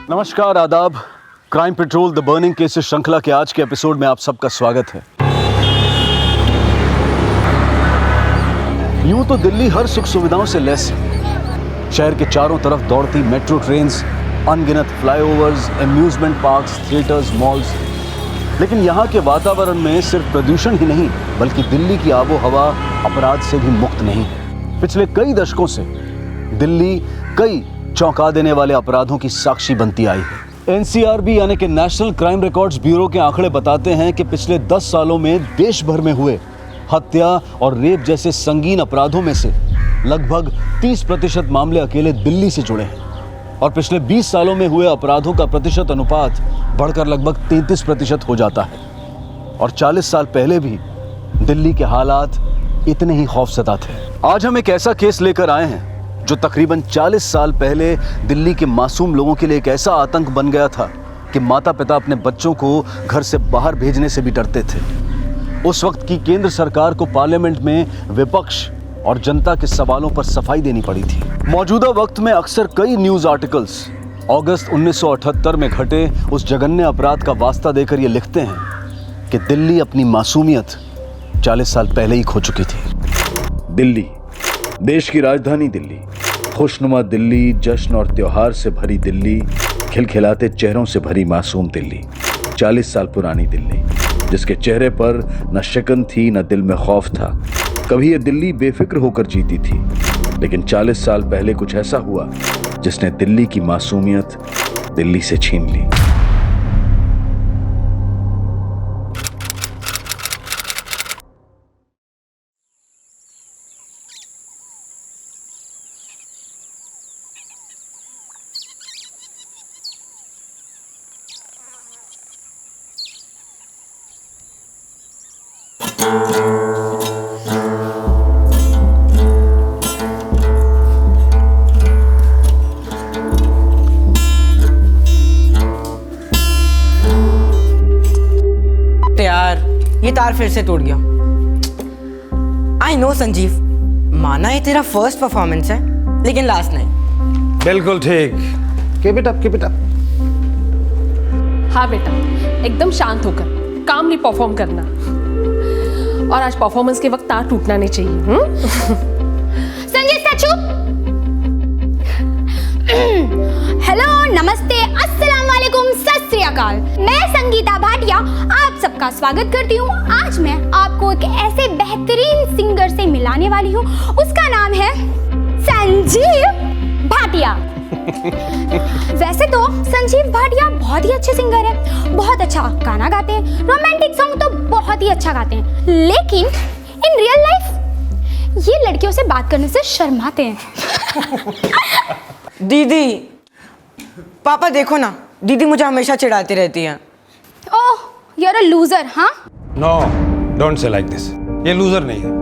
नमस्कार, आदाब। Crime petrol the burning cases श्रृंखला के आज के एपिसोड में आप सबका स्वागत है। यूं तो दिल्ली हर सुख सुविधाओं से लैस है। शहर के चारों तरफ दौड़ती मेट्रो ट्रेन्स, अनगिनत flyovers, amusement parks, theatres, malls. लेकिन यहाँ के वातावरण में सिर्फ प्रदूषण ही नहीं बल्कि दिल्ली की आबो हवा अपराध से भी मुक्त नहीं है। पिछले कई दशकों से दिल्ली कई चौंका देने वाले अपराधों की साक्षी बनती आई है। एनसीआरबी यानी कि नेशनल क्राइम रिकॉर्ड्स ब्यूरो के आंकड़े बताते हैं कि पिछले 10 सालों में देश भर में हुए हत्या और रेप जैसे संगीन अपराधों में से लगभग 30% मामले अकेले दिल्ली से जुड़े हैं और पिछले 20 सालों में हुए अपराधों का प्रतिशत अनुपात बढ़कर लगभग 33% हो जाता है। और 40 साल पहले भी दिल्ली के हालात इतने ही खौफजदा थे। आज हम एक ऐसा केस लेकर आए हैं जो तकरीबन 40 साल पहले दिल्ली के मासूम लोगों के लिए एक ऐसा आतंक बन गया था कि माता पिता अपने बच्चों को घर से बाहर भेजने से भी डरते थे। उस वक्त की केंद्र सरकार को पार्लियामेंट में विपक्ष और जनता के सवालों पर सफाई देनी पड़ी थी। मौजूदा वक्त में अक्सर कई न्यूज आर्टिकल्स अगस्त 1978 में घटे उस जघन्य अपराध का वास्ता देकर ये लिखते हैं कि दिल्ली अपनी मासूमियत 40 साल पहले ही खो चुकी थी। दिल्ली, देश की राजधानी दिल्ली, खुशनुमा दिल्ली, जश्न और त्योहार से भरी दिल्ली, खिलखिलाते चेहरों से भरी मासूम दिल्ली, 40 साल पुरानी दिल्ली, जिसके चेहरे पर न शिकन थी न दिल में खौफ था। कभी ये दिल्ली बेफिक्र होकर जीती थी, लेकिन 40 साल पहले कुछ ऐसा हुआ जिसने दिल्ली की मासूमियत दिल्ली से छीन ली। ये तार फिर से टूट गया। आई नो संजीव, माना ये तेरा फर्स्ट परफॉर्मेंस है लेकिन लास्ट नहीं। बिल्कुल ठीक। Keep it up, keep it up. हाँ बेटा, एकदम शांत होकर कामली परफॉर्म करना। और आज परफॉर्मेंस के वक्त तार टूटना नहीं चाहिए। संजय चुप। हेलो, नमस्ते, अस्सलाम वालेकुम, सत श्री अकाल। मैं संगीता भाटिया आप सबका स्वागत करती हूँ। आज मैं आपको एक ऐसे बेहतरीन सिंगर से मिलाने वाली हूँ। उसका नाम है संजीव भाटिया। वैसे तो संजीव भाटिया बहुत ही अच्छे सिंगर हैं, बहुत अच्छा गाना गाते हैं, रोमांटिक सॉन्ग तो बहुत ही अच्छा गाते हैं, लेकिन इन रियल लाइफ ये लड़कियों से बात करने से शर्माते हैं। दीदी, पापा देखो ना, दीदी मुझे हमेशा चिढ़ाती रहती है। Oh, you are a loser. हाँ, no, don't say like this. ये लूजर नहीं है,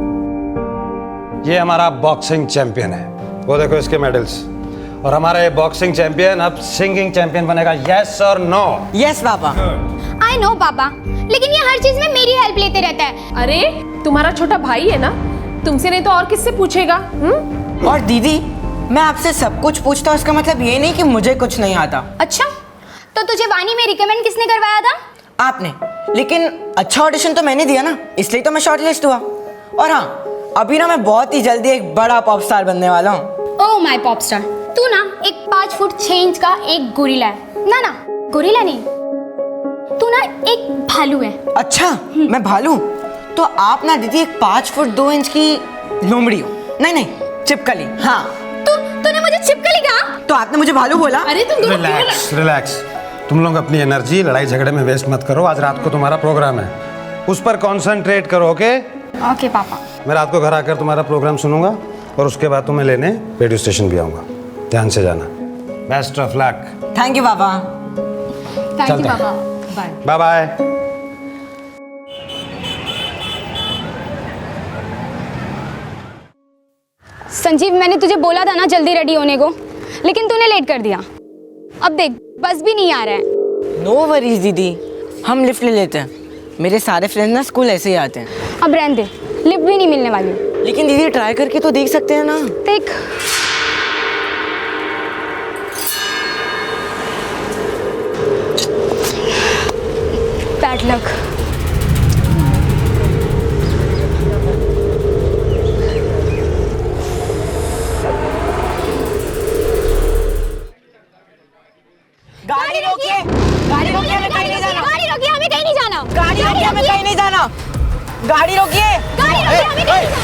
ये हमारा बॉक्सिंग चैंपियन है। वो देखो इसके मेडल्स। और हमारा ये बॉक्सिंग चैंपियन अब सिंगिंग चैंपियन बनेगा। यस और नो? यस पापा। आई नो पापा, लेकिन ये हर चीज में मेरी हेल्प लेते रहता है। अरे तुम्हारा छोटा भाई है ना, तुमसे नहीं तो और किससे पूछेगा? और दीदी, मैं आपसे सब कुछ पूछता हूँ, इसका मतलब ये नहीं कि मुझे कुछ नहीं आता। अच्छा, तो तुझे वानी में रिकमेंड किसने करवाया था? आपने। लेकिन अच्छा ऑडिशन तो मैंने दिया ना, इसलिए तो मैं शॉर्टलिस्ट हुआ। और हाँ, अभी ना मैं बहुत ही जल्दी एक बड़ा पॉप स्टार बनने वाला हूँ। ओह माय पॉप स्टार, तू ना एक 5 फुट 6 इंच का एक गोरिल्ला है। ना ना, गोरिल्ला नहीं, तू ना एक भालू है। अच्छा, मैं भालू? तो आप ना दीदी एक 5 फुट 2 इंच की लोमड़ी हो। नहीं नहीं, चिपकली। हाँ, तूने मुझे चिपकली कहा? तो आपने मुझे भालू बोला। अरे तुम दोनों रिलैक्स, रिलैक्स। तुम लोग अपनी एनर्जी लड़ाई झगड़े में वेस्ट मत करो। आज रात को तुम्हारा प्रोग्राम है, उस पर कंसंट्रेट करो। ओके ओके पापा। मैं रात को घर आकर तुम्हारा प्रोग्राम सुनूंगा और उसके बाद तुम्हें लेने रेडियो स्टेशन भी आऊंगा। ध्यान से जाना। Best of luck. Thank you पापा। थैंक यू पापा। Bye bye bye. संजीव, मैंने तुझे बोला था ना जल्दी रेडी होने को, लेकिन तूने लेट कर दिया। अब देख, बस भी नहीं आ रहा है। नो वरीज दीदी, हम लिफ्ट ले लेते हैं। मेरे सारे फ्रेंड्स ना स्कूल ऐसे ही आते हैं। अब रहने दे, लिफ्ट भी नहीं मिलने वाली। लेकिन दीदी ट्राई करके तो देख सकते हैं ना। देख, हमें कहीं नहीं जाना। गाड़ी रोकिए। गाड़ी रोकिए, हमें कहीं नहीं जाना।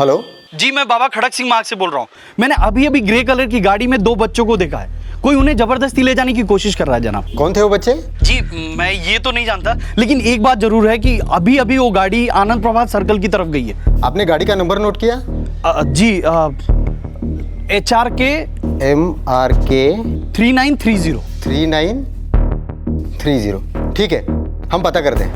हेलो जी, मैं बाबा खड़क सिंह मार्ग से बोल रहा हूँ। मैंने अभी अभी ग्रे कलर की गाड़ी में 2 बच्चों को देखा है। कोई उन्हें जबरदस्ती ले जाने की कोशिश कर रहा है जनाब। कौन थे वो बच्चे? जी, मैं ये तो नहीं जानता, लेकिन एक बात जरूर है कि अभी अभी वो गाड़ी आनंद प्रभात सर्कल की तरफ गई है। आपने गाड़ी का नंबर नोट किया? जी, HRK MRK 3930। 3930। ठीक है, हम पता करते हैं।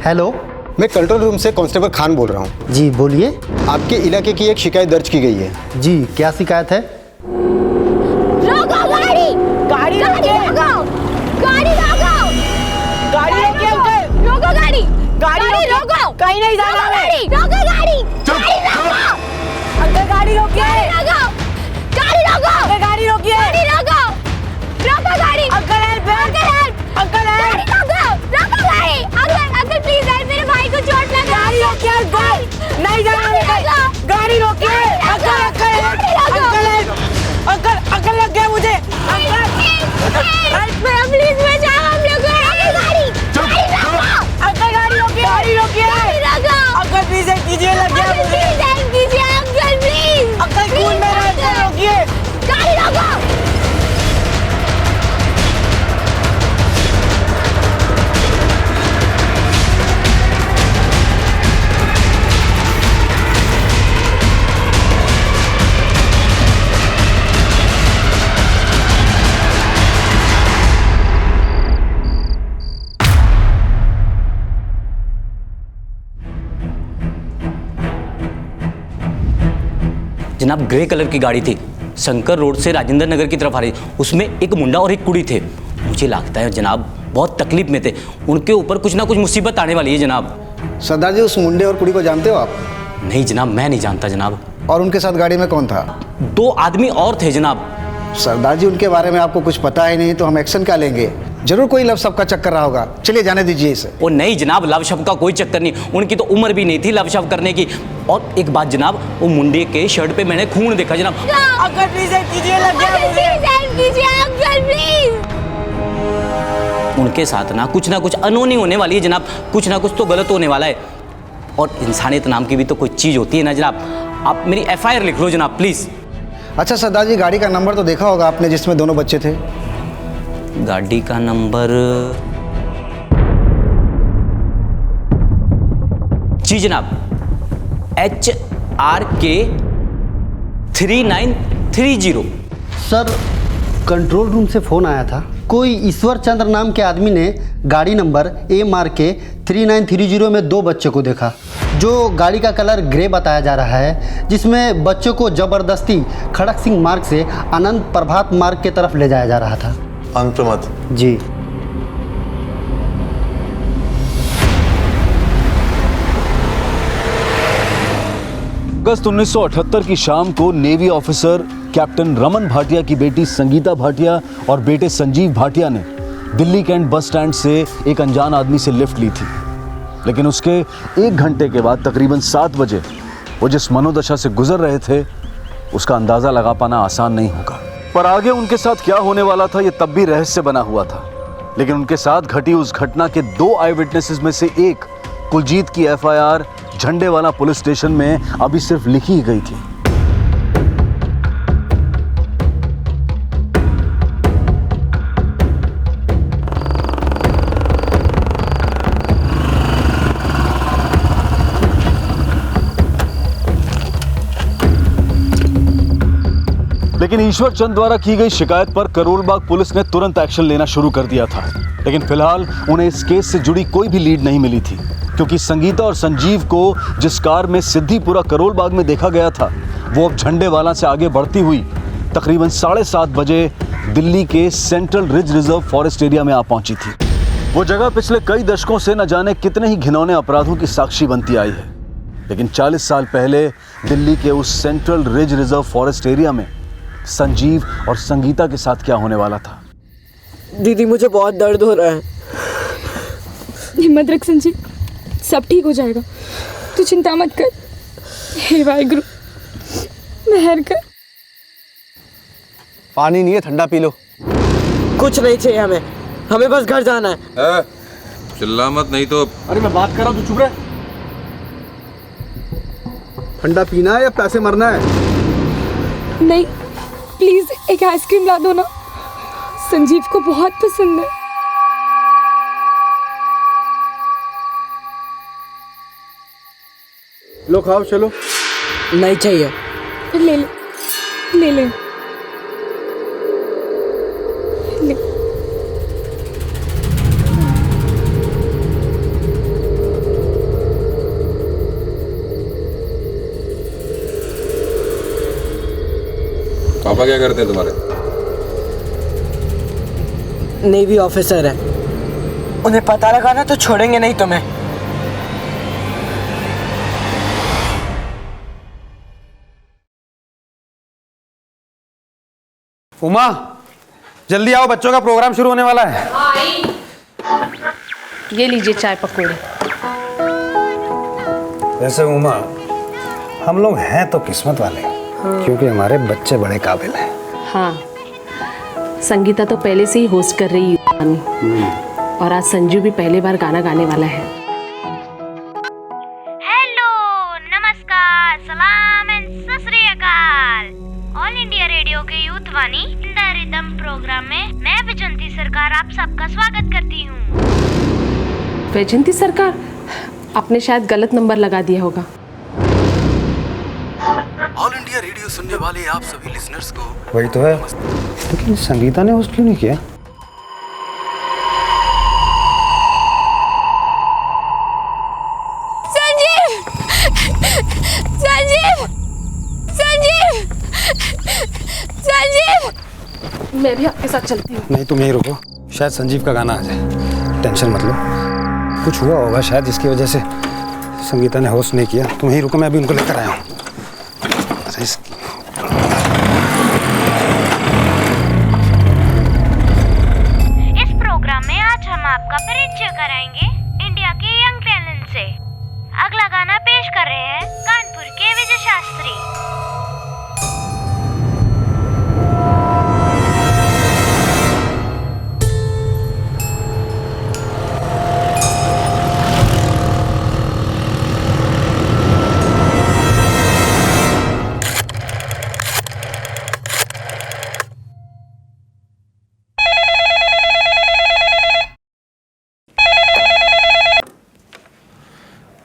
हेलो, मैं कंट्रोल रूम से कांस्टेबल खान बोल रहा हूँ। जी बोलिए। आपके इलाके की एक शिकायत दर्ज की गई है। जी, क्या शिकायत है? रोको गाड़ी। गाड़ी गाड़ी रोकिए। रोको। गाड़ी रोको। गाड़ी रोकिए अंकल। रोको गाड़ी। गाड़ी रोको। कहीं नहीं जाना हमें। रोको गाड़ी। गाड़ी रोको। अंकल गाड़ी रोकिए। रोको। गाड़ी रोको। अंकल गाड़ी रोकिए। गाड़ी रोको। रोको गाड़ी। Uncle help. Uncle help. Uncle गाड़ी हेल्प। रोको। रोको गाड़ी। अंकल प्लीज हेल्प, मेरे भाई को चोट लगा। गाड़ी रोकिए अंकल। नहीं जाना हमें कहीं। गाड़ी रोकिए। Uncle uncle help. Uncle help. Uncle लग गया मुझे। अंकल प्लीज बचाओ हम लोग को। रोको गाड़ी। गाड़ी रोको। अंकल गाड़ी रोकिए। गाड़ी रोकिए। गाड़ी रोको। अंकल प्लीज हेल्प कीजिए, लग गया अंकल मुझे। प्लीज हेल्प कीजिए अंकल प्लीज। अंकल खून में रहा है, अंकल रोकिए। गाड़ी रोको। जनाब, ग्रे कलर की गाड़ी थी, शंकर रोड से राजेंद्र नगर की तरफ आ रही। उसमें एक मुंडा और एक कुड़ी थे। मुझे लगता है जनाब बहुत तकलीफ में थे, उनके ऊपर कुछ ना कुछ मुसीबत आने वाली है जनाब। सरदार जी, उस मुंडे और कुड़ी को जानते हो आप? नहीं जनाब, मैं नहीं जानता जनाब। और उनके साथ गाड़ी में कौन था? 2 आदमी और थे जनाब। सरदार जी, उनके बारे में आपको कुछ पता ही नहीं तो हम एक्शन क्या लेंगे? जरूर कोई लव का चक्कर रहा होगा। चलिए जाने दीजिए इसे। वो नहीं जनाब, लव शव का कोई चक्कर नहीं, उनकी तो उम्र भी नहीं थी लव शव करने की। और एक बात जनाब, वो मुंडे के शर्ट पे मैंने खून देखा जनाब। अंकल प्लीज हेल्प कीजिए, लग गया मुझे। प्लीज हेल्प कीजिए अंकल प्लीज। उनके साथ ना कुछ अनहोनी होने वाली है जनाब, कुछ ना कुछ तो गलत होने वाला है। और इंसानियत नाम की भी तो कोई चीज़ होती है ना जनाब। आप मेरी FIR लिख लो जनाब प्लीज़। अच्छा सरदार जी, गाड़ी का नंबर तो देखा होगा आपने जिसमें दोनों बच्चे थे? गाड़ी का नंबर जी जनाब, HRK 3930। सर, कंट्रोल रूम से फ़ोन आया था। कोई ईश्वर चंद्र नाम के आदमी ने गाड़ी नंबर MRK 3930 में 2 बच्चों को देखा, जो गाड़ी का कलर ग्रे बताया जा रहा है, जिसमें बच्चों को ज़बरदस्ती खड़क सिंह मार्ग से आनंद प्रभात मार्ग की तरफ ले जाया जा रहा था। आनंद प्रभात जी। अगस्त 1978 की शाम को navy officer captain Raman Bhatia की बेटी संगीता भाटिया और बेटे संजीव भाटिया ने दिल्ली कैंट बस स्टैंड से एक अनजान आदमी से लिफ्ट ली थी। लेकिन उसके 1 घंटे के बाद तकरीबन 7 बजे वो जिस मनोदशा से गुजर रहे थे, उसका अंदाज़ा लगा पाना आसान नहीं होगा। पर आगे उनके साथ क्या होने वाला था, ये तब भी रहस्य बना हुआ था। लेकिन उनके साथ घटी उस घटना के 2 आई विटनेसेस में से एक कुलजीत की FIR झंडेवाला पुलिस स्टेशन में अभी सिर्फ लिखी ही गई थी। लेकिन ईश्वर चंद द्वारा की गई शिकायत पर करोलबाग पुलिस ने तुरंत एक्शन लेना शुरू कर दिया था। लेकिन फिलहाल उन्हें इस केस से जुड़ी कोई भी लीड नहीं मिली थी, क्योंकि संगीता और संजीव को जिस कार में सिद्धिपुरा करोलबाग में देखा गया था, वो अब झंडेवाला से आगे बढ़ती हुई तकरीबन 7:30 बजे दिल्ली के central ridge reserve forest area में आ पहुंची थी। वो जगह पिछले कई दशकों से न जाने कितने ही घिनौने अपराधों की साक्षी बनती आई है। लेकिन 40 साल पहले दिल्ली के उस central ridge reserve forest area में संजीव और संगीता के साथ क्या होने वाला था? दीदी, मुझे बहुत दर्द हो रहा है। हिम्मत रख संजीव, सब ठीक हो जाएगा, तू चिंता मत कर। हे वाहिगुरु, मेहर कर। पानी नहीं है, ठंडा पी लो। कुछ नहीं चाहिए हमें, हमें बस घर जाना है। चिल्ला मत नहीं तो। अरे मैं बात कर रहा हूँ, तू चुप रह। ठंडा पीना है या पैसे मरना है? नहीं, प्लीज एक आइसक्रीम ला दो ना, संजीव को बहुत पसंद है। लो खाओ, चलो। नहीं चाहिए। ले ले, ले ले, ले। पापा क्या करते हैं तुम्हारे? नेवी ऑफिसर है, उन्हें पता लगा ना तो छोड़ेंगे नहीं तुम्हें। उमा, जल्दी आओ, बच्चों का प्रोग्राम शुरू होने वाला है। ये लीजिए चाय पकौड़े। वैसे उमा, हम लोग हैं तो किस्मत वाले, क्योंकि हमारे बच्चे बड़े काबिल हैं। हाँ, संगीता तो पहले से ही होस्ट कर रही है और आज संजू भी पहली बार गाना गाने वाला है। हेलो, नमस्कार, सलाम and Sat Sri Akal. All India radio के youth Vani in the rhythm program में मैं वैजयंती सरकार आप सबका स्वागत करती हूँ। वैजयंती सरकार, आपने शायद गलत नंबर लगा दिया होगा। ऑल इंडिया रेडियो सुनने वाले आप सभी लिसनर्स को वही तो है, लेकिन संगीता ने होस्ट क्यों नहीं किया? संजीव, संजीव, संजीव, संजीव। मैं भी आपके साथ चलती हूँ। नहीं, तुम यहीं रुको, शायद संजीव का गाना आ जाए। टेंशन मत लो, कुछ हुआ होगा शायद जिसकी वजह से संगीता ने होस्ट नहीं किया। तुम यहीं रुको, मैं अभी उनको लेकर आया हूँ। इस प्रोग्राम में आज हम आपका परिचय कराएंगे इंडिया के यंग टैलेंट से। अगला गाना पेश कर रहे हैं कानपुर के विजय शास्त्री।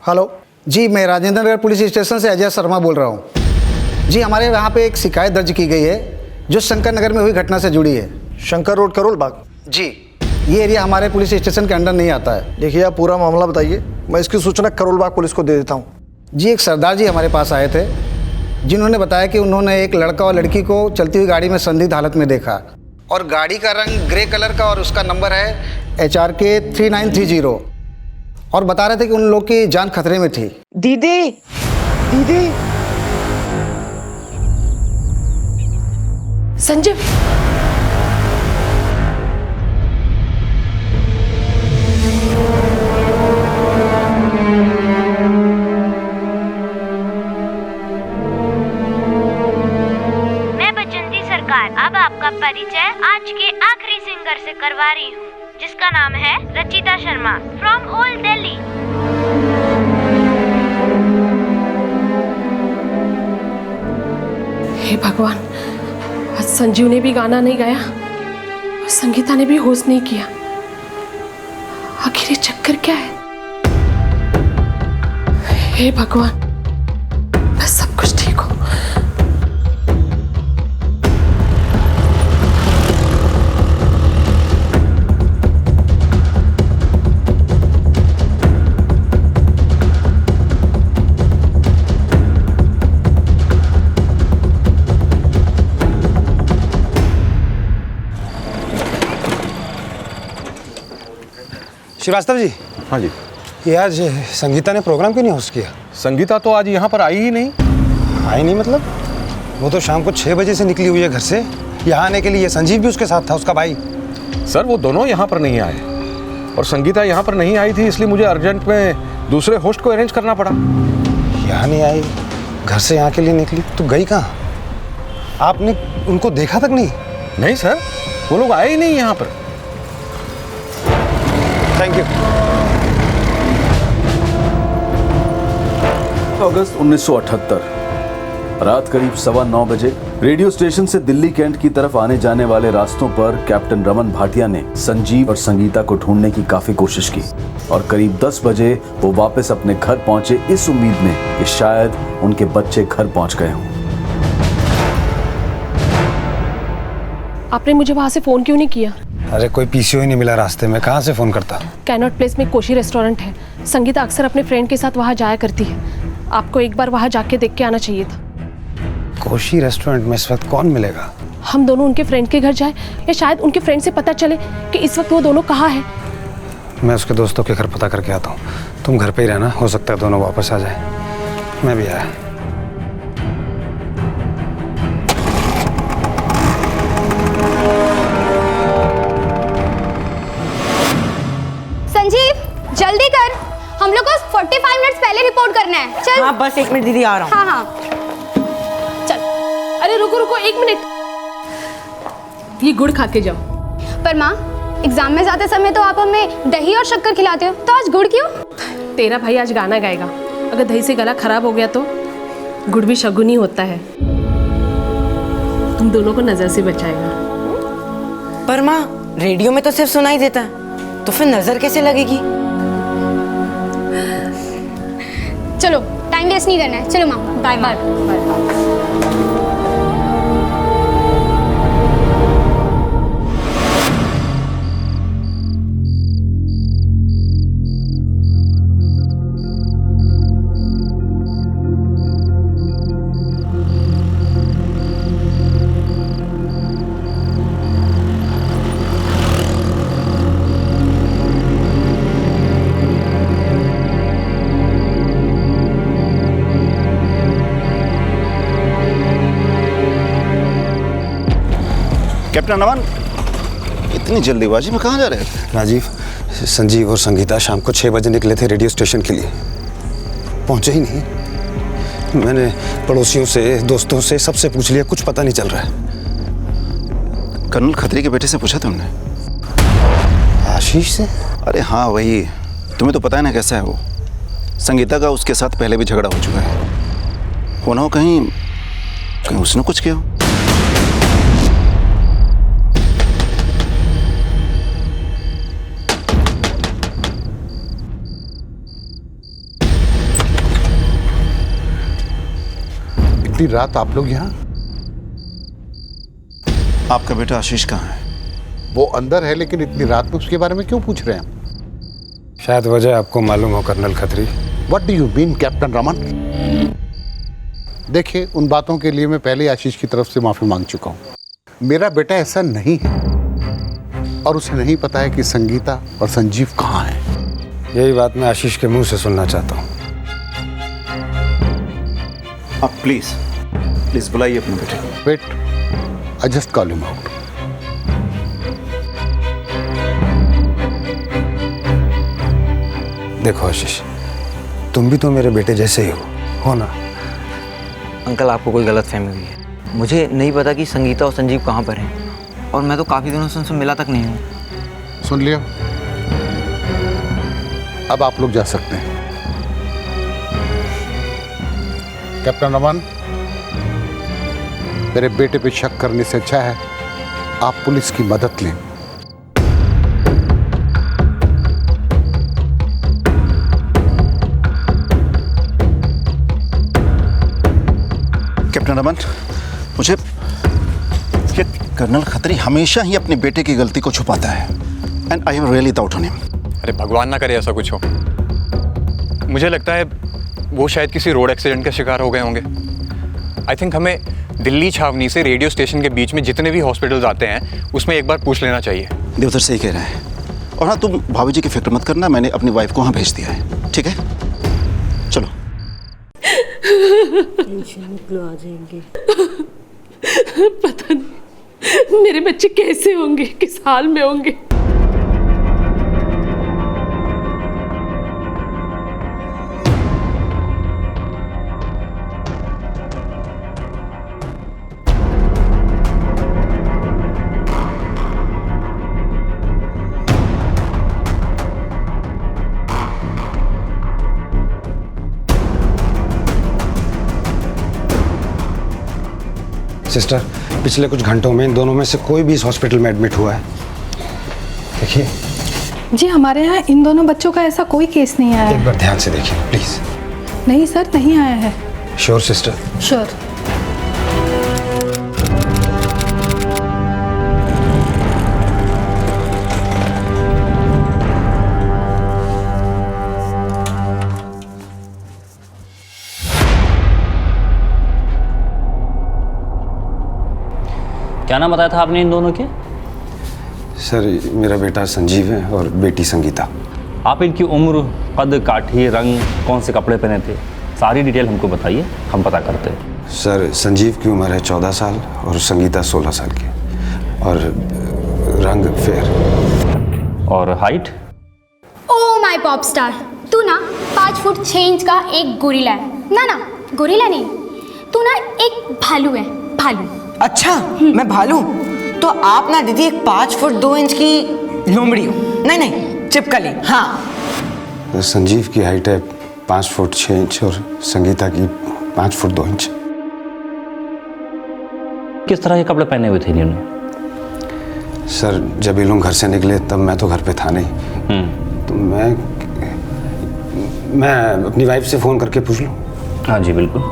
हेलो जी, मैं राजेंद्र नगर पुलिस स्टेशन से अजय शर्मा बोल रहा हूँ। जी, हमारे यहाँ पे एक शिकायत दर्ज की गई है जो शंकर नगर में हुई घटना से जुड़ी है। शंकर रोड, करोल बाग। जी, ये एरिया हमारे पुलिस स्टेशन के अंडर नहीं आता है। देखिए, आप पूरा मामला बताइए, मैं इसकी सूचना करोल बाग पुलिस को दे देता हूँ। जी, एक सरदार जी हमारे पास आए थे जिन्होंने बताया कि उन्होंने एक लड़का और लड़की को चलती हुई गाड़ी में संदिग्ध हालत में देखा और गाड़ी का रंग ग्रे कलर का और उसका नंबर है HRK 3930 और बता रहे थे कि उन लोग की जान खतरे में थी। दीदी, दीदी। संजीव, मैं वैजयंती सरकार अब आपका परिचय आज के आखिरी सिंगर से करवा रही हूँ, जिसका नाम है रचिता शर्मा फ्रॉम ओल्ड दिल्ली। हे भगवान, आज संजीव ने भी गाना नहीं गाया और संगीता ने भी होस्ट नहीं किया। आखिर ये चक्कर क्या है? हे भगवान, बस सब कुछ ठीक हो। श्रीवास्तव जी। हाँ जी। ये आज संगीता ने प्रोग्राम क्यों नहीं होस्ट किया? संगीता तो आज यहाँ पर आई ही नहीं। आई नहीं मतलब? वो तो शाम को 6 बजे से निकली हुई है घर से यहाँ आने के लिए। संजीव भी उसके साथ था, उसका भाई। सर, वो दोनों यहाँ पर नहीं आए और संगीता यहाँ पर नहीं आई थी, इसलिए मुझे अर्जेंट में दूसरे होस्ट को अरेंज करना पड़ा। यहाँ नहीं आई, घर से यहाँ के लिए निकली तो गई कहाँ? आपने उनको देखा तक नहीं? नहीं सर, वो लोग आए ही नहीं यहाँ पर। Thank you. अगस्त 1978 रात करीब 9:15 बजे रेडियो स्टेशन से दिल्ली कैंट की तरफ आने जाने वाले रास्तों पर कैप्टन रमन भाटिया ने संजीव और संगीता को ढूंढने की काफी कोशिश की और करीब 10 बजे वो वापस अपने घर पहुंचे इस उम्मीद में कि शायद उनके बच्चे घर पहुंच गए हों। आपने मुझे वहां से फोन क्यों नहीं किया? अरे कोई पीसीओ ही नहीं मिला रास्ते में, कहाँ से फोन करता? कैनॉट प्लेस में कोशी रेस्टोरेंट है। संगीता अक्सर अपने फ्रेंड के साथ वहां जाया करती है। आपको एक बार वहां जाके देख के आना चाहिए था। कोशी रेस्टोरेंट में इस वक्त कौन मिलेगा? हम दोनों उनके फ्रेंड के घर जाए या शायद उनके फ्रेंड से पता चले कि इस वक्त वो दोनों कहाँ हैं। मैं उसके दोस्तों के घर पता करके आता हूँ, तुम घर पे ही रहना, हो सकता है दोनों वापस आ जाए। मैं भी आया। संजीव जल्दी कर, हम लोग को 45 मिनट्स पहले रिपोर्ट करना है। चल। हाँ बस 1 मिनट दीदी, आ रहा हूँ। हाँ हाँ चल। अरे रुको रुको 1 मिनट, ये गुड़ खा के जाओ। पर माँ, एग्जाम में जाते समय तो आप हमें दही और शक्कर खिलाते हो, तो आज गुड़ क्यों? तेरा भाई आज गाना गाएगा, अगर दही से गला खराब हो गया तो गुड़ भी शगुनी होता है, तुम दोनों को नजर से बचाएगा। पर माँ, रेडियो में तो सिर्फ सुनाई देता है, तो फिर नजर कैसे लगेगी? चलो टाइम वेस्ट नहीं करना है, चलो माँ। Bye bye. कैप्टन नमन, इतनी जल्दीबाजी में कहाँ जा रहे हैं? राजीव, संजीव और संगीता शाम को 6 बजे निकले थे रेडियो स्टेशन के लिए, पहुंचे ही नहीं। मैंने पड़ोसियों से, दोस्तों से, सबसे पूछ लिया, कुछ पता नहीं चल रहा है। कर्नल खत्री के बेटे से पूछा तुमने? आशीष से? अरे हाँ वही, तुम्हें तो पता है ना कैसा है वो। संगीता का उसके साथ पहले भी झगड़ा हो चुका है। हो ना हो कहीं उसने कुछ किया हो। इतनी रात आप लोग यहाँ? आपका बेटा आशीष कहाँ है? वो अंदर है, लेकिन इतनी रात में उसके बारे में क्यों पूछ रहे हैं? शायद वजह आपको मालूम हो colonel Khatri. What do you mean, captain Raman? देखिए, उन बातों के लिए मैं पहले आशीष की तरफ से माफी मांग चुका हूँ। मेरा बेटा ऐसा नहीं है और उसे नहीं पता है कि संगीता और संजीव कहाँ हैं। यही बात मैं आशीष के मुंह से सुनना चाहता हूँ। आप प्लीज बुलाइए अपने बेटे को। Wait, I just call him out. देखो आशीष, तुम भी तो मेरे बेटे जैसे ही हो ना? अंकल, आपको कोई गलतफहमी हुई है। मुझे नहीं पता कि संगीता और संजीव कहाँ पर हैं, और मैं तो काफ़ी दिनों से उनसे मिला तक नहीं हूँ। सुन लिया, अब आप लोग जा सकते हैं। कैप्टन रमन, मेरे बेटे पे शक करने से अच्छा है आप पुलिस की मदद लें। कैप्टन रमन, मुझे ये कर्नल खत्री हमेशा ही अपने बेटे की गलती को छुपाता है, and I have really doubt on him. अरे भगवान ना करे ऐसा कुछ हो। मुझे लगता है वो शायद किसी रोड एक्सीडेंट का शिकार हो गए होंगे। आई थिंक हमें दिल्ली छावनी से रेडियो स्टेशन के बीच में जितने भी हॉस्पिटल्स आते हैं उसमें एक बार पूछ लेना चाहिए। देवधर सही कह रहा है। और हाँ, तुम भाभी जी की फिक्र मत करना, मैंने अपनी वाइफ को वहाँ भेज दिया है, ठीक है? चलो। आ जाएंगे। पता नहीं मेरे बच्चे कैसे होंगे, किस हाल में होंगे। सिस्टर, पिछले कुछ घंटों में इन दोनों में से कोई भी इस हॉस्पिटल में एडमिट हुआ है? देखिए। जी हमारे यहाँ इन दोनों बच्चों का ऐसा कोई केस नहीं आया एक है। बार ध्यान से देखिए प्लीज। नहीं सर, नहीं आया है। Sure sister? श्योर। क्या नाम बताया था आपने इन दोनों के? सर मेरा बेटा संजीव है और बेटी संगीता। आप इनकी उम्र, कद काठी, रंग, कौन से कपड़े पहने थे, सारी डिटेल हमको बताइए, हम पता करते हैं। सर संजीव की उम्र है 14 साल और संगीता 16 साल की, और रंग फेयर। और height? Oh my pop star, तू ना 5 फुट 6 इंच का एक गोरिल्ला है। ना गोरिल्ला नहीं, तू ना एक भालू है, भालू। अच्छा, मैं भालू? तो आप ना दीदी एक 5 फुट 2 इंच की लोमड़ी हो। नहीं, चिपकली। हाँ। संजीव की हाइट है 5 फुट 6 इंच और संगीता की 5 फुट 2 इंच। किस तरह के कपड़े पहने हुए थे इन्होंने? सर जब ये लोग घर से निकले तब मैं तो घर पे था नहीं, तो मैं अपनी वाइफ से फ़ोन करके पूछ लूँ? हाँ जी बिल्कुल।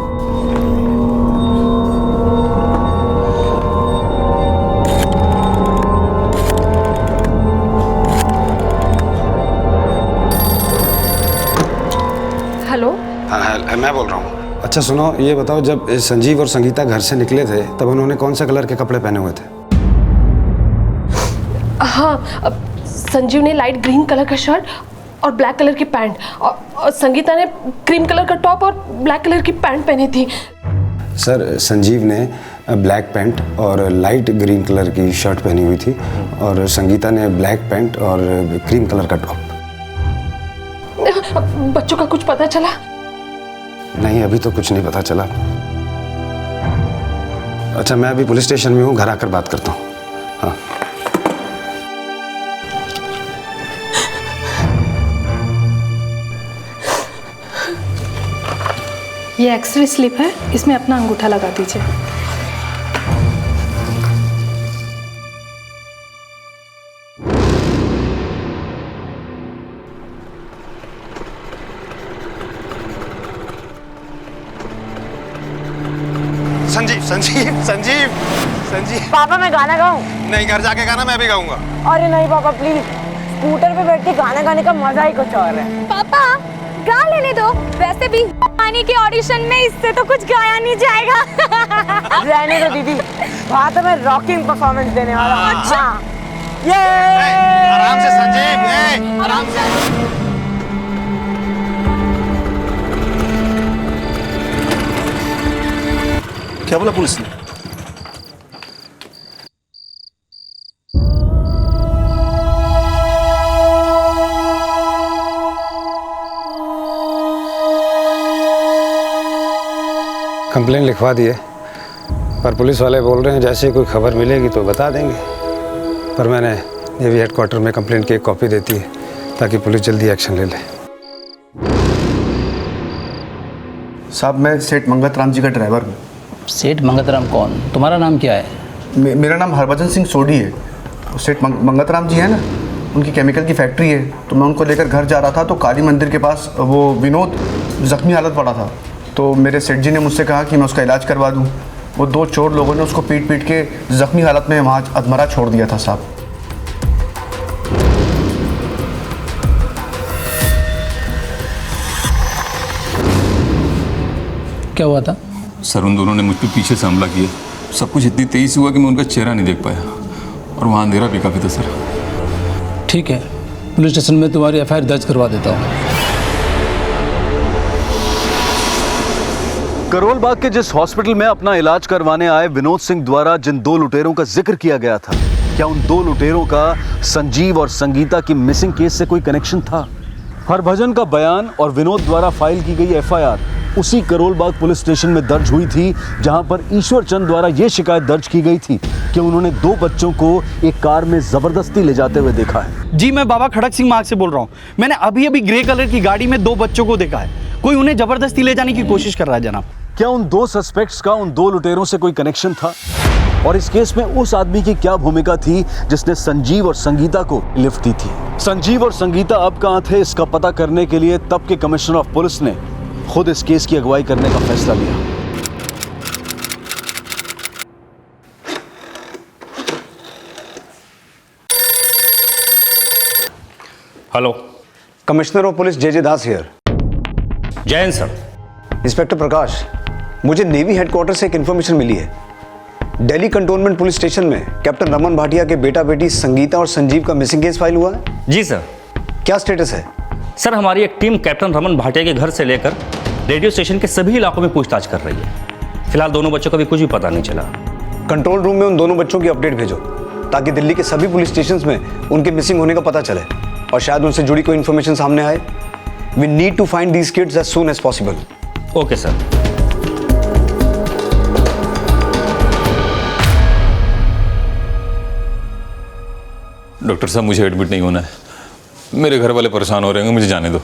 हेलो। हाँ मैं बोल रहा हूँ। अच्छा सुनो, ये बताओ, जब संजीव और संगीता घर से निकले थे तब उन्होंने कौन से कलर के कपड़े पहने हुए थे? हाँ, संजीव ने लाइट ग्रीन कलर का शर्ट और ब्लैक कलर की पैंट, और संगीता ने क्रीम कलर का टॉप और ब्लैक कलर की पैंट पहनी थी। सर संजीव ने ब्लैक पैंट और लाइट ग्रीन कलर की शर्ट पहनी हुई थी और संगीता ने ब्लैक पैंट और क्रीम कलर का टॉप। बच्चों का कुछ पता चला? नहीं, अभी तो कुछ नहीं पता चला। अच्छा मैं अभी पुलिस स्टेशन में हूँ, घर आकर बात करता हूँ। हाँ। ये एक्सरे स्लिप है, इसमें अपना अंगूठा लगा दीजिए। संजीव संजीव संजीव संजीव। पापा मैं गाना गाऊं? नहीं, घर जाके गाना मैं भी गाऊंगा। अरे नहीं पापा प्लीज, स्कूटर पे बैठ के गाना गाने का मजा ही कुछ और है। पापा गा लेने दो, वैसे भी आने के ऑडिशन में इससे तो कुछ गाया नहीं जाएगा। रहने दो दीदी, वहाँ तो मैं रॉकिंग परफॉर्मेंस देने वाला हूँ। अच्छा। हाँ। ये आराम से संजीव, आराम से। क्या बोला पुलिस ने? कंप्लेन लिखवा दिए, पर पुलिस वाले बोल रहे हैं जैसे ही कोई खबर मिलेगी तो बता देंगे। पर मैंने नेवी हेडक्वार्टर में कंप्लेन की एक कॉपी देती है ताकि पुलिस जल्दी एक्शन ले ले। साहब मैं सेठ मंगत राम जी का ड्राइवर हूँ। सेठ मंगत राम कौन? तुम्हारा नाम क्या है? मेरा नाम हरभजन सिंह सोढ़ी है। सेठ मंगत राम जी है ना, उनकी केमिकल की फैक्ट्री है, तो मैं उनको लेकर घर जा रहा था तो काली मंदिर के पास वो विनोद जख्मी हालत पड़ा था, तो मेरे सेठ जी ने मुझसे कहा कि मैं उसका इलाज करवा दूँ। वो 2 चोर लोगों ने उसको पीट पीट के जख्मी हालत में वहाँ अधमरा छोड़ दिया था साहब। क्या हुआ था? सर उन दोनों ने मुझ पर पीछे से हमला किया। सब कुछ इतनी तेजी से हुआ कि मैं उनका चेहरा नहीं देख पाया, और वहाँ अंधेरा भी काफ़ी था सर। ठीक है, पुलिस स्टेशन में तुम्हारी FIR दर्ज करवा देता हूँ। करोल बाग के जिस हॉस्पिटल में अपना इलाज करवाने आए विनोद सिंह द्वारा जिन 2 लुटेरों का जिक्र किया गया था, क्या उन 2 लुटेरों का संजीव और संगीता की मिसिंग केस से कोई कनेक्शन था? हरभजन का बयान और विनोद द्वारा फाइल की गई FIR उसी करोल बाग पुलिस स्टेशन में दर्ज हुई थी, जहां पर ईश्वर चंद द्वारा यह शिकायत दर्ज की गई थी कि उन्होंने 2 बच्चों को एक कार में जबरदस्ती ले जाते हुए देखा है। जी मैं बाबा खड़क सिंह मार्ग से बोल रहा हूँ। मैंने अभी अभी ग्रे कलर की गाड़ी में 2 बच्चों को देखा है। कोई उन्हें जबरदस्ती ले जाने की कोशिश कर रहा है जनाब। क्या उन दो सस्पेक्ट्स का उन दो लुटेरों से कोई कनेक्शन था? और इस केस में उस आदमी की क्या भूमिका थी जिसने संजीव और संगीता को लिफ्ट दी थी? संजीव और संगीता अब कहां थे, इसका पता करने के लिए तब के कमिश्नर ऑफ पुलिस ने खुद इस केस की अगुवाई करने का फैसला लिया। Hello, commissioner of police J Das here. Jain sir. Inspector Prakash, मुझे नेवी हेडक्वार्टर से एक इन्फॉर्मेशन मिली है। दिल्ली कंटोनमेंट पुलिस स्टेशन में कैप्टन रमन भाटिया के बेटा बेटी संगीता और संजीव का मिसिंग केस फाइल हुआ है। जी सर। क्या स्टेटस है? सर, हमारी एक टीम कैप्टन रमन भाटिया के घर से लेकर रेडियो स्टेशन के सभी इलाकों में पूछताछ कर रही है। फिलहाल दोनों बच्चों का भी कुछ भी पता नहीं चला। कंट्रोल रूम में उन दोनों बच्चों की अपडेट भेजो ताकि दिल्ली के सभी पुलिस स्टेशंस में उनके मिसिंग होने का पता चले और शायद उनसे जुड़ी कोई इन्फॉर्मेशन सामने आए। We need to find these kids as soon as possible. Okay sir. Doctor साहब, मुझे एडमिट नहीं होना है। मेरे घर वाले परेशान हो रहे हैं, मुझे जाने दो।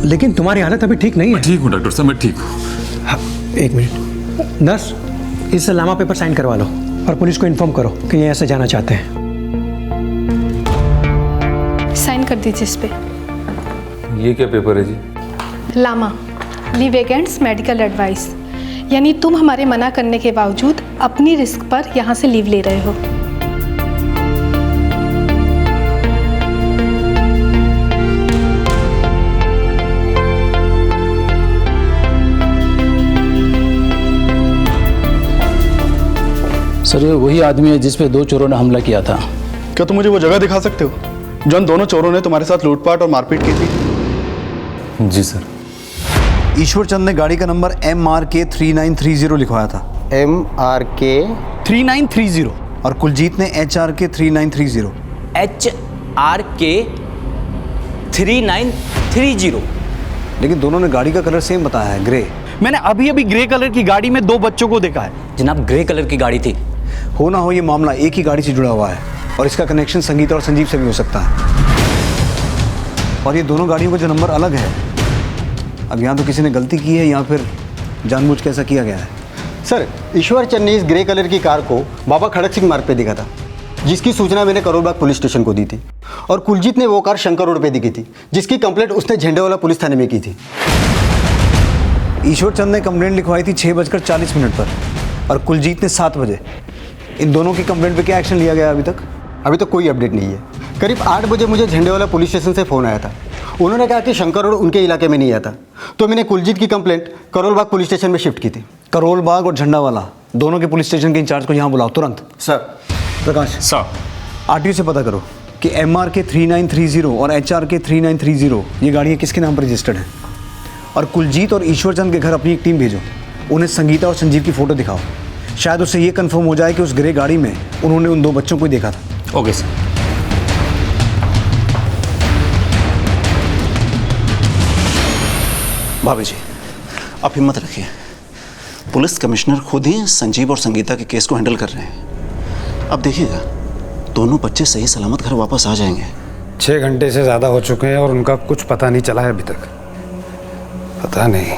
लेकिन तुम्हारी हालत अभी ठीक नहीं है। ठीक हूँ डॉक्टर साहब, मैं ठीक हूँ। एक मिनट। नर्स, इस लामा पेपर साइन करवा लो और पुलिस को इन्फॉर्म करो कि ये ऐसे जाना चाहते हैं। साइन कर दीजिए इस पे। ये क्या पेपर है जी? LAMA, leave against medical advice, यानी तुम हमारे मना करने के बावजूद अपनी रिस्क पर यहाँ से लीव ले रहे हो। सर, ये वही आदमी है जिस पे दो चोरों ने हमला किया था। क्या तुम मुझे वो जगह दिखा सकते हो जौन दोनों चोरों ने तुम्हारे साथ लूटपाट और मारपीट की थी? जी सर। ईश्वर चंद ने गाड़ी का नंबर MRK 3930 लिखवाया था। MRK 3930। और कुलजीत ने HRK 3930। HRK 3930। लेकिन दोनों ने गाड़ी का कलर सेम बताया है, ग्रे। मैंने अभी अभी ग्रे कलर की गाड़ी में दो बच्चों को देखा है। जनाब, ग्रे कलर की गाड़ी थी। हो ना हो ये मामला एक ही गाड़ी से जुड़ा हुआ है और इसका कनेक्शन संगीता और संजीव से भी हो सकता है। और ये दोनों गाड़ियों का जो नंबर अलग है, अब यहाँ तो किसी ने गलती की है या फिर जानबूझ के ऐसा किया गया है। सर, ईश्वर चंद ने इस ग्रे कलर की कार को बाबा खड़क सिंह मार्ग पे दिखा था, जिसकी सूचना मैंने करोलबाग पुलिस स्टेशन को दी थी। और कुलजीत ने वो कार शंकर रोड पे दिखी थी, जिसकी कंप्लेंट उसने झंडेवाला पुलिस थाने में की थी। ईश्वर चंद ने कंप्लेंट लिखवाई थी 6:40 पर और कुलजीत ने 7 बजे। इन दोनों की कंप्लेंट पे क्या एक्शन लिया गया अभी तक? अभी तक कोई अपडेट नहीं है। करीब 8 बजे मुझे झंडेवाला पुलिस स्टेशन से फ़ोन आया था। उन्होंने कहा कि शंकर रोड उनके इलाके में नहीं आता, तो मैंने कुलजीत की कंप्लेंट करोलबाग पुलिस स्टेशन में शिफ्ट की थी। करोलबाग और झंडावाला दोनों के पुलिस स्टेशन के इंचार्ज को यहाँ बुलाओ तुरंत। सर। प्रकाश सर, RTO से पता करो कि MRK 3930 और HRK 3930 ये गाड़ियाँ किसके नाम पर रजिस्टर्ड हैं। और कुलजीत और ईश्वर चंद के घर अपनी एक टीम भेजो, उन्हें संगीता और संजीव की फ़ोटो दिखाओ। शायद उससे ये कंफर्म हो जाए कि उस ग्रे गाड़ी में उन्होंने उन दो बच्चों को ही देखा था। Okay sir. भाभी जी, आप हिम्मत रखिए। पुलिस कमिश्नर खुद ही संजीव और संगीता के केस को हैंडल कर रहे हैं। अब देखिएगा, दोनों बच्चे सही सलामत घर वापस आ जाएंगे। 6 घंटे से ज़्यादा हो चुके हैं और उनका कुछ पता नहीं चला है अभी तक। पता नहीं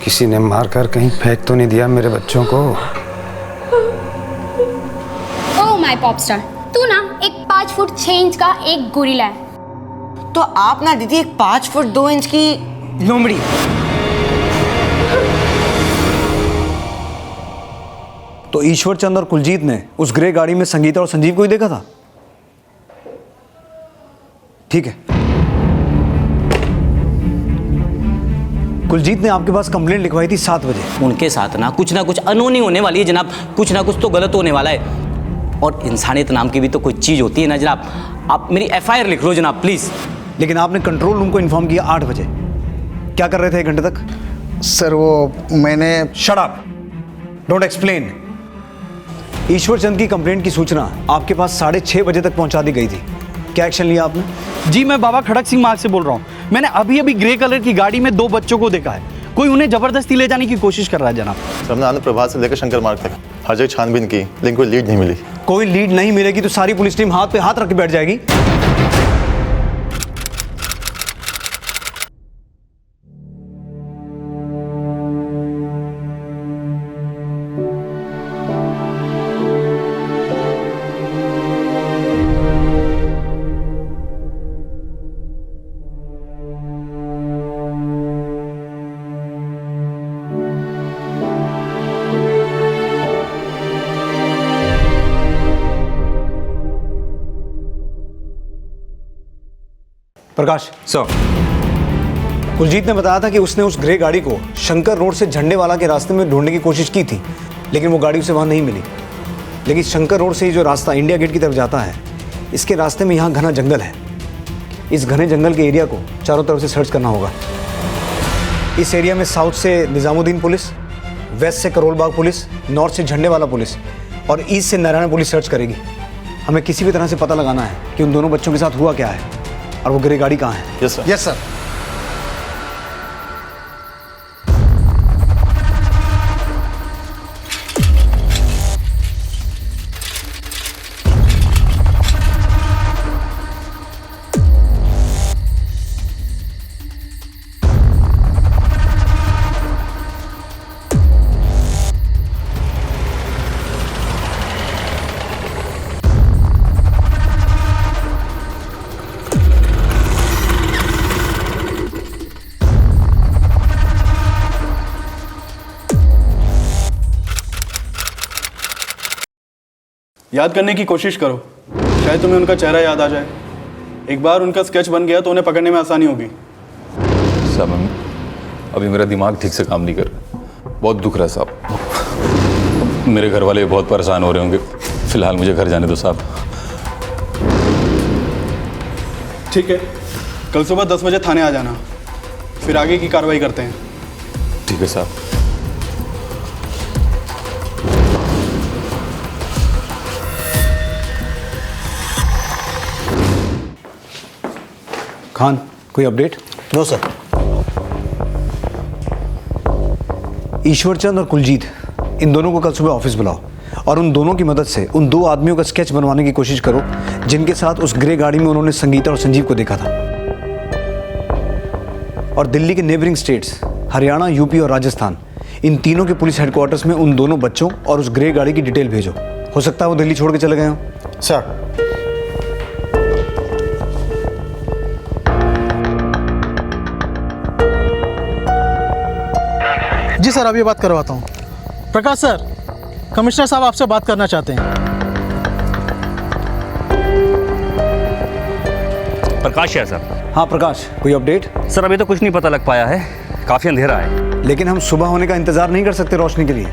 किसी ने मारकर कहीं फेंक तो नहीं दिया मेरे बच्चों को। ओह माय पॉपस्टार, तू ना एक 5 फुट 6 इंच का एक गोरिल्ला है। तो आप ना दीदी एक 5 फुट 2 इंच की लोमड़ी। तो ईश्वर चंद और कुलजीत ने उस ग्रे गाड़ी में संगीता और संजीव को ही देखा था। ठीक है, कुलजीत ने आपके पास कंप्लेंट लिखवाई थी 7 बजे। उनके साथ ना कुछ अनहोनी होने वाली है जनाब, कुछ ना कुछ तो गलत होने वाला है। और इंसानियत नाम की भी तो कोई चीज़ होती है ना जनाब। आप मेरी FIR लिख लो जनाब, प्लीज़। लेकिन आपने कंट्रोल रूम को इन्फॉर्म किया 8 बजे। क्या कर रहे थे 1 घंटे तक? सर वो मैंने शट अप, डोंट एक्सप्लेन। ईश्वर चंद की कंप्लेंट की सूचना आपके पास 6:30 बजे तक पहुंचा दी गई थी। क्या एक्शन लिया आपने? जी, मैं बाबा खड़क सिंह मार्ग से बोल रहा हूँ। मैंने अभी अभी ग्रे कलर की गाड़ी में दो बच्चों को देखा है। कोई उन्हें जबरदस्ती ले जाने की कोशिश कर रहा है जनाब। हमने आनंद प्रभात से लेकर शंकर मार्ग तक हर जगह छानबीन की, लेकिन कोई लीड नहीं मिली। कोई लीड नहीं मिलेगी तो सारी पुलिस टीम हाथ पे हाथ रख के बैठ जाएगी। प्रकाश सर, कुलजीत ने बताया था कि उसने उस ग्रे गाड़ी को शंकर रोड से झंडेवाला के रास्ते में ढूंढने की कोशिश की थी, लेकिन वो गाड़ी उसे वहाँ नहीं मिली। लेकिन शंकर रोड से ही जो रास्ता इंडिया गेट की तरफ जाता है, इसके रास्ते में यहाँ घना जंगल है। इस घने जंगल के एरिया को चारों तरफ से सर्च करना होगा। इस एरिया में साउथ से निज़ामुद्दीन पुलिस, वेस्ट से करोल बाग पुलिस, नॉर्थ से झंडेवाला पुलिस और ईस्ट से नारायण पुलिस सर्च करेगी। हमें किसी भी तरह से पता लगाना है कि उन दोनों बच्चों के साथ हुआ क्या है और वो ग्रे गाड़ी कहाँ है। Yes sir. Yes sir. याद करने की कोशिश करो, शायद तुम्हें उनका चेहरा याद आ जाए। एक बार उनका स्केच बन गया तो उन्हें पकड़ने में आसानी होगी। साहब अभी मेरा दिमाग ठीक से काम नहीं कर रहा, बहुत दुख रहा है साहब। मेरे घर वाले बहुत परेशान हो रहे होंगे। फिलहाल मुझे घर जाने दो साहब। ठीक है, कल सुबह 10 बजे थाने आ जाना, फिर आगे की कार्रवाई करते हैं। ठीक है साहब। खान, कोई अपडेट? No sir. ईश्वरचंद और कुलजीत, इन दोनों को कल सुबह ऑफिस बुलाओ और उन दोनों की मदद से उन दो आदमियों का स्केच बनवाने की कोशिश करो जिनके साथ उस ग्रे गाड़ी में उन्होंने संगीता और संजीव को देखा था। और दिल्ली के नेबरिंग स्टेट्स हरियाणा, यूपी और राजस्थान, इन तीनों के पुलिस हेडक्वार्टर्स में उन दोनों बच्चों और उस ग्रे गाड़ी की डिटेल भेजो। हो सकता है वो दिल्ली छोड़ के चले गए हों। सर। जी सर, अभी बात करवाता हूँ। प्रकाश सर, कमिश्नर साहब आपसे बात करना चाहते हैं। प्रकाश है सर। हाँ प्रकाश, कोई अपडेट? सर अभी तो कुछ नहीं पता लग पाया है, काफ़ी अंधेरा है। लेकिन हम सुबह होने का इंतजार नहीं कर सकते रोशनी के लिए।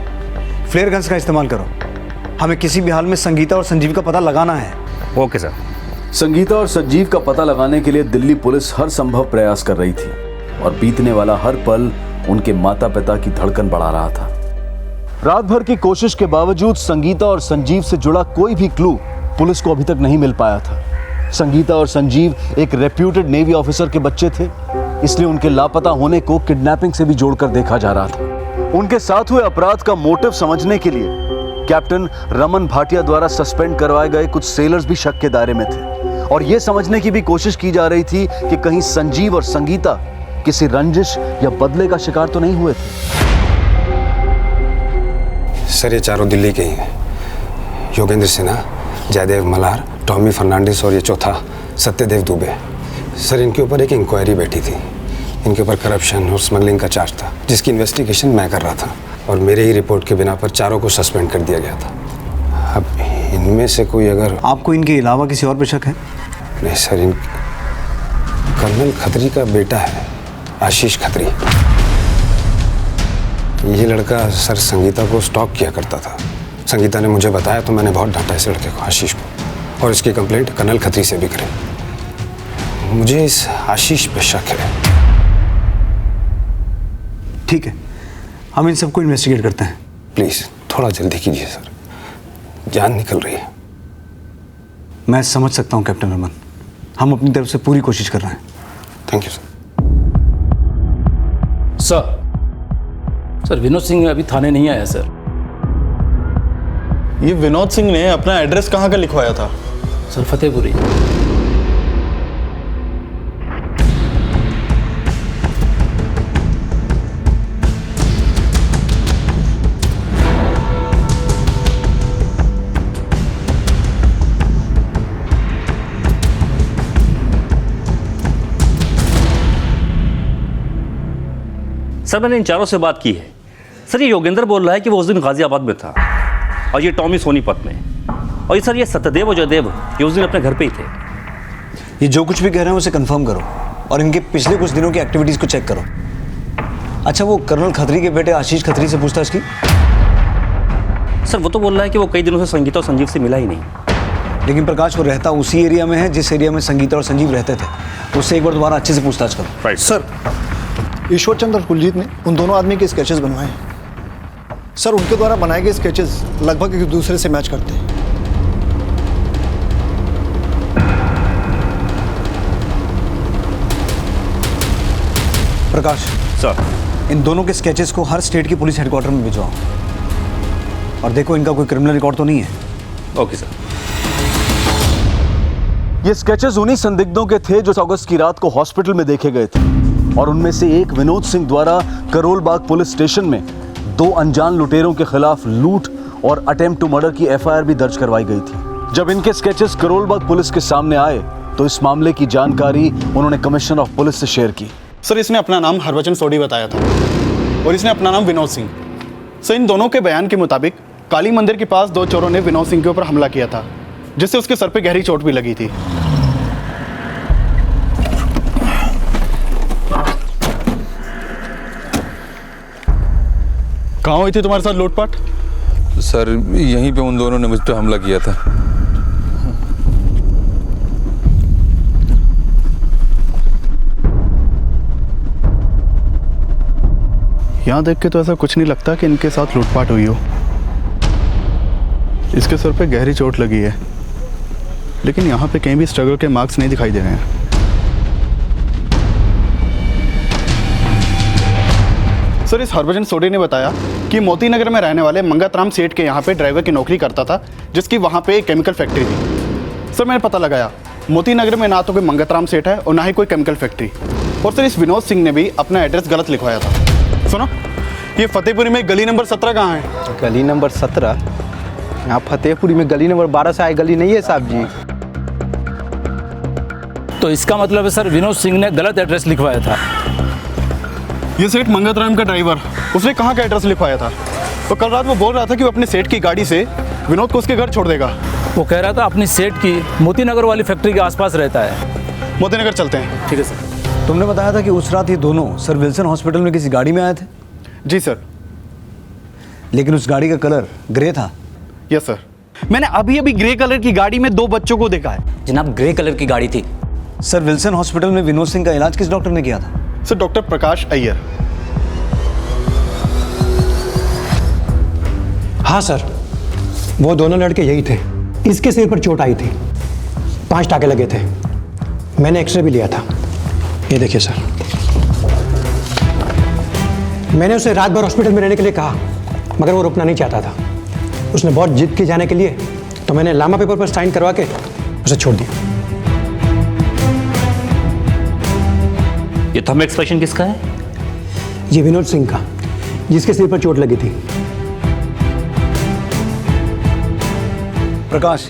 फ्लेयर गन्स का इस्तेमाल करो। हमें किसी भी हाल में संगीता और संजीव का पता लगाना है। Okay sir. संगीता और संजीव का पता लगाने के लिए दिल्ली पुलिस हर संभव प्रयास कर रही थी और बीतने वाला हर पल उनके माता पिता की धड़कन बढ़ा रहा था। रात भर की कोशिश के बावजूद संगीता और संजीव से जुड़ा कोई भी क्लू पुलिस को अभी तक नहीं मिल पाया था। संगीता और संजीव एक रेप्यूटेड नेवी ऑफिसर के बच्चे थे, इसलिए उनके लापता होने को किडनैपिंग से भी जोड़कर देखा जा रहा था। उनके साथ हुए अपराध का मोटिव समझने के लिए कैप्टन रमन भाटिया द्वारा सस्पेंड करवाए गए कुछ सेलर्स भी शक के दायरे में थे और यह समझने की भी कोशिश की जा रही थी कि कहीं संजीव और संगीता किसी रंजिश या बदले का शिकार तो नहीं हुए थे। सर ये चारों दिल्ली के ही हैं। योगेंद्र सिन्हा, जयदेव मलार, टॉमी फर्नांडिस और ये चौथा सत्यदेव दुबे। सर इनके ऊपर एक इंक्वायरी बैठी थी। इनके ऊपर करप्शन और स्मगलिंग का चार्ज था, जिसकी इन्वेस्टिगेशन मैं कर रहा था और मेरे ही रिपोर्ट के बिना पर चारों को सस्पेंड कर दिया गया था। अब इनमें से कोई अगर आपको इनके अलावा किसी और पे शक है? नहीं सर, कर्नल खत्री का बेटा है आशीष खत्री। ये लड़का सर संगीता को स्टॉक किया करता था। संगीता ने मुझे बताया तो मैंने बहुत डांटा इस लड़के को, आशीष को, और इसकी कंप्लेंट कर्नल खत्री से भी करें। मुझे इस आशीष पे शक है। ठीक है, हम इन सबको इन्वेस्टिगेट करते हैं। प्लीज़ थोड़ा जल्दी कीजिए सर, जान निकल रही है। मैं समझ सकता हूँ कैप्टन रमन, हम अपनी तरफ से पूरी कोशिश कर रहे हैं। Thank you sir. Sir Vinod Singh अभी थाने नहीं आया सर। ये विनोद सिंह ने अपना एड्रेस कहाँ का लिखवाया था? सर फतेहपुरी। सर मैंने इन चारों से बात की है। सर ये योगेंद्र बोल रहा है कि वो उस दिन गाजियाबाद में था और ये टॉमी सोनीपत में, और ये सर ये सत्यदेव और जयदेव ये उस दिन अपने घर पे ही थे। ये जो कुछ भी कह रहे हैं उसे कंफर्म करो और इनके पिछले कुछ दिनों की एक्टिविटीज़ को चेक करो। अच्छा, वो कर्नल खत्री के बेटे आशीष खत्री से पूछताछ की? सर वो तो बोल रहा है कि वो कई दिनों से संगीता और संजीव से मिला ही नहीं। लेकिन प्रकाश, वो रहता उसी एरिया में है जिस एरिया में संगीता और संजीव रहते थे। उससे एक बार दोबारा अच्छे से पूछताछ करो। सर, ईश्वर चंद्र और कुलजीत ने उन दोनों आदमी के स्केचेस बनवाए हैं। सर, उनके द्वारा बनाए गए स्केचेस लगभग एक दूसरे से मैच करते हैं। प्रकाश सर, इन दोनों के स्केचेस को हर स्टेट की पुलिस हेडक्वार्टर में भिजवाओ और देखो इनका कोई क्रिमिनल रिकॉर्ड तो नहीं है। Okay sir. ये स्केचेस उन्हीं संदिग्धों के थे जो अगस्त की रात को हॉस्पिटल में देखे गए थे और उनमें से एक विनोद सिंह द्वारा करोल बाग पुलिस स्टेशन में 2 अनजान लुटेरों के खिलाफ लूट और अटेम्प्ट टू मर्डर की एफआईआर भी दर्ज करवाई गई थी। जब इनके स्केचेस करोल बाग पुलिस के सामने आए तो इस मामले की जानकारी उन्होंने कमिश्नर ऑफ पुलिस से शेयर की। सर, इसने अपना नाम हरभजन सोडी बताया था और इसने अपना नाम विनोद सिंह। सर, इन दोनों के बयान के मुताबिक काली मंदिर के पास 2 चोरों ने विनोद सिंह के ऊपर हमला किया था, जिससे उसके सर पे गहरी चोट भी लगी थी। कहाँ हुई थी तुम्हारे साथ लूटपाट? सर, यहीं पे उन दोनों ने मुझ पे हमला किया था। यहाँ देख के तो ऐसा कुछ नहीं लगता कि इनके साथ लूटपाट हुई हो। इसके सर पे गहरी चोट लगी है, लेकिन यहाँ पे कहीं भी स्ट्रगल के मार्क्स नहीं दिखाई दे रहे हैं। सर, इस हरभजन सोडी ने बताया कि मोती नगर में रहने वाले मंगतराम सेठ के यहाँ पे ड्राइवर की नौकरी करता था, जिसकी वहाँ पे एक केमिकल फैक्ट्री थी। सर, मैंने पता लगाया, मोती नगर में ना तो कोई मंगतराम सेठ है और ना ही कोई केमिकल फैक्ट्री। और सर, इस विनोद सिंह ने भी अपना एड्रेस गलत लिखवाया था। सुनो, ये फतेहपुरी में गली नंबर 17 कहाँ है? गली नंबर 17? यहाँ फतेहपुरी में गली नंबर 12 से आए गली नहीं है साहब जी। तो इसका मतलब है सर विनोद सिंह ने गलत एड्रेस लिखवाया था। ये सेठ मंगतराम का ड्राइवर, उसने कहाँ का एड्रेस लिखवाया था? तो कल रात वो बोल रहा था कि वो अपने सेठ की गाड़ी से विनोद को उसके घर छोड़ देगा। वो कह रहा था अपनी सेठ की मोती नगर वाली फैक्ट्री के आसपास रहता है। मोती नगर चलते हैं। ठीक है सर। तुमने बताया था कि उस रात ये दोनों सर विल्सन हॉस्पिटल में किसी गाड़ी में आए थे? जी सर। लेकिन उस गाड़ी का कलर ग्रे था? Yes sir. मैंने अभी अभी ग्रे कलर की गाड़ी में 2 बच्चों को देखा है। जनाब, ग्रे कलर की गाड़ी थी। सर, विल्सन हॉस्पिटल में विनोद सिंह का इलाज किस डॉक्टर ने किया था? सर, डॉक्टर प्रकाश अय्यर। हाँ सर, वो दोनों लड़के यही थे। इसके सिर पर चोट आई थी, 5 टाके लगे थे। मैंने एक्सरे भी लिया था, ये देखिए सर। मैंने उसे रात भर हॉस्पिटल में रहने के लिए कहा, मगर वो रुकना नहीं चाहता था। उसने बहुत जिद की जाने के लिए, तो मैंने लामा पेपर पर साइन करवा के उसे छोड़ दिया। ये थंब एक्सप्रेशन किसका है? ये विनोद सिंह का, जिसके सिर पर चोट लगी थी। प्रकाश,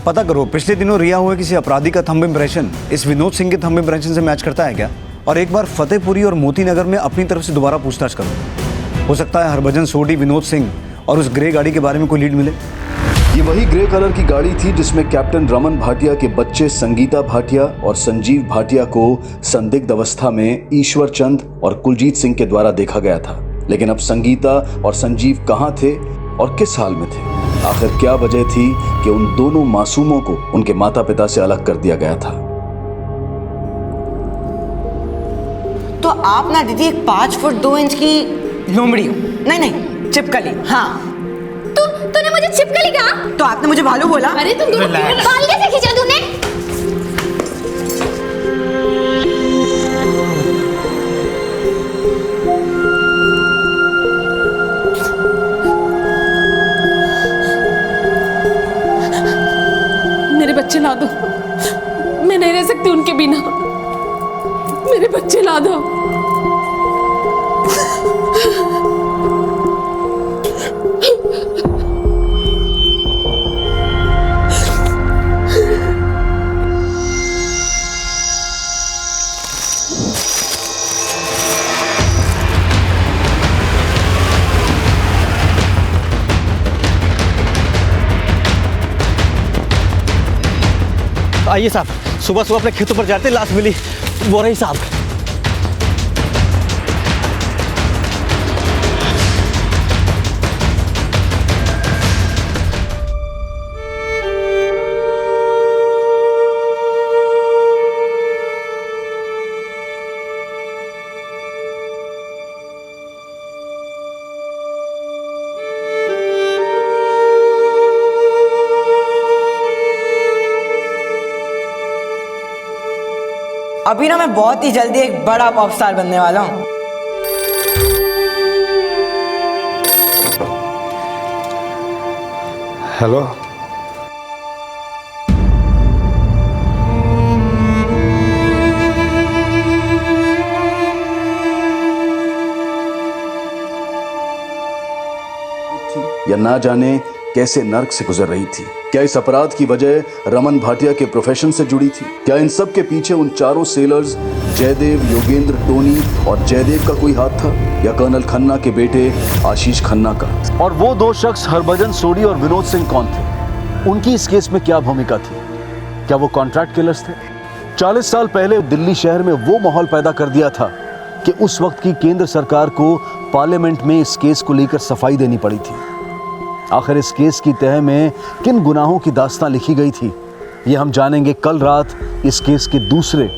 पता करो पिछले दिनों रिया हुए किसी अपराधी का थंब इम्प्रेशन इस विनोद सिंह के थंब इम्प्रेशन से मैच करता है क्या? और एक बार फतेहपुरी और मोती नगर में अपनी तरफ से दोबारा पूछताछ करो। हो सकता है हरभजन सोडी, विनोद सिंह और उस ग्रे गाड़ी के बारे में कोई लीड मिले। ये वही ग्रे कलर की गाड़ी थी जिसमें कैप्टन रमन भाटिया के बच्चे संगीता भाटिया और संजीव भाटिया को संदिग्ध अवस्था में ईश्वर चंद और कुलजीत सिंह के द्वारा देखा गया था। लेकिन अब संगीता और संजीव कहाँ थे और किस हाल में थे? आखिर क्या वजह थी कि उन दोनों मासूमों को उनके माता पिता से अलग कर दिया गया था? तो आप ना दीदी एक 5 फुट 2 इंच की लोमड़ी हो। नहीं, चिपकली। हाँ, तूने मुझे छिपकली कहा? तो आपने मुझे भालू बोला। अरे तुम दोनों बाल कैसे खींचा तूने? मेरे बच्चे ला दो, मैं नहीं रह सकती उनके बिना। मेरे बच्चे ला दो। आइए साहब। सुबह सुबह अपने खेतों पर जाते लाश मिली, वो रही साहब। अभी ना मैं बहुत ही जल्दी एक बड़ा पॉप स्टार बनने वाला हूँ। हेलो। या ना जाने कैसे नर्क से गुजर रही थी। क्या इस अपराध की वजह रमन भाटिया के प्रोफेशन से जुड़ी थी? क्या इन सब के पीछे उन चारों सेलर्स जयदेव, योगेंद्र, टोनी और जयदेव का कोई हाथ था, या कर्नल खन्ना के बेटे आशीष खन्ना का? और वो दो शख्स हरभजन सोडी और विनोद सिंह कौन थे? उनकी इस केस में क्या भूमिका थी? क्या वो कॉन्ट्रैक्ट किलर्स थे? 40 साल पहले दिल्ली शहर में वो माहौल पैदा कर दिया था कि उस वक्त की केंद्र सरकार को पार्लियामेंट में इस केस को लेकर सफाई देनी पड़ी थी। आखिर इस केस की तह में किन गुनाहों की दास्तां लिखी गई थी, ये हम जानेंगे कल रात इस केस के दूसरे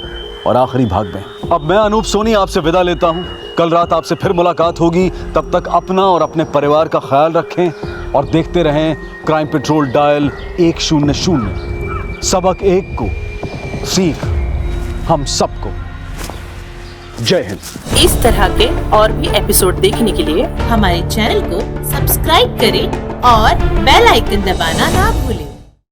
और आखिरी भाग में। अब मैं अनूप सोनी आपसे विदा लेता हूं। कल रात आपसे फिर मुलाकात होगी। तब तक अपना और अपने परिवार का ख्याल रखें और देखते रहें क्राइम पेट्रोल डायल 100। सबक एक को सीख हम सबको। जय हिंद। इस तरह के और भी एपिसोड देखने के लिए हमारे चैनल को सब्सक्राइब करें और बेल आइकन दबाना ना भूलें।